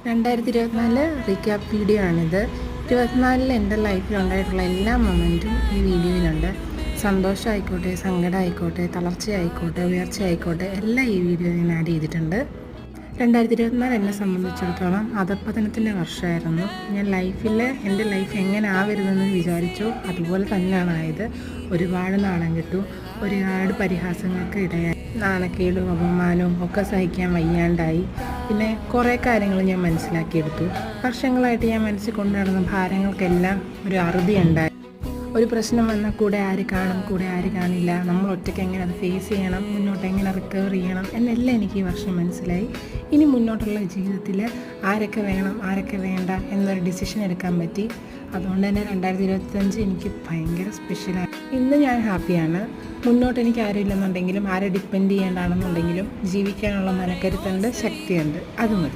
2024 recap video ആണിത്. 24 എൻ്റെ ലൈഫിലുണ്ടായിട്ടുള്ള എല്ലാ മൊമെൻറ്റും ഈ വീഡിയോയിലുണ്ട്. സന്തോഷമായിക്കോട്ടെ, സങ്കടമായിക്കോട്ടെ, തളർച്ചയായിക്കോട്ടെ, ഉയർച്ചയായിക്കോട്ടെ, എല്ലാം ഈ വീഡിയോയിൽ ഞാൻ ആഡ് ചെയ്തിട്ടുണ്ട്. 2024 എന്നെ സംബന്ധിച്ചിടത്തോളം അധപ്പതനത്തിൻ്റെ വർഷമായിരുന്നു. ഞാൻ എൻ്റെ ലൈഫ് എങ്ങനെ ആവരുതെന്ന് വിചാരിച്ചോ അതുപോലെ തന്നെയാണ് ആയത്. ഒരുപാട് നാണം കിട്ടു, ഒരുപാട് പരിഹാസങ്ങൾക്ക് ഇടയായി, നാണക്കേടും അപമാനവും ഒക്കെ സഹിക്കാൻ വയ്യാണ്ടായി. പിന്നെ കുറേ കാര്യങ്ങൾ ഞാൻ മനസ്സിലാക്കിയെടുത്തു. വർഷങ്ങളായിട്ട് ഞാൻ മനസ്സിൽ കൊണ്ടു നടന്ന ഭാരങ്ങൾക്കെല്ലാം ഒരു അറുതി ഉണ്ടായി. ഒരു പ്രശ്നം വന്നാൽ കൂടെ ആര് കാണും, കൂടെ ആര് കാണില്ല, നമ്മൾ ഒറ്റയ്ക്ക് എങ്ങനെ അത് ഫേസ് ചെയ്യണം, മുന്നോട്ട് എങ്ങനെ റിക്കവർ ചെയ്യണം എന്നെല്ലാം എനിക്ക് ഈ വർഷം മനസ്സിലായി. ഇനി മുന്നോട്ടുള്ള ജീവിതത്തിൽ ആരൊക്കെ വേണം, ആരൊക്കെ വേണ്ട എന്നൊരു ഡിസിഷൻ എടുക്കാൻ പറ്റി. അതുകൊണ്ട് തന്നെ 2025 എനിക്ക് ഭയങ്കര സ്പെഷ്യലാണ്. ഇന്ന് ഞാൻ ഹാപ്പിയാണ്. മുന്നോട്ട് എനിക്ക് ആരും ഇല്ലെന്നുണ്ടെങ്കിലും, ആരെ ഡിപ്പെൻഡ് ചെയ്യേണ്ടാണെന്നുണ്ടെങ്കിലും ജീവിക്കാനുള്ള മനക്കരുത്തുണ്ട്, ശക്തിയുണ്ട്. അത് മതി.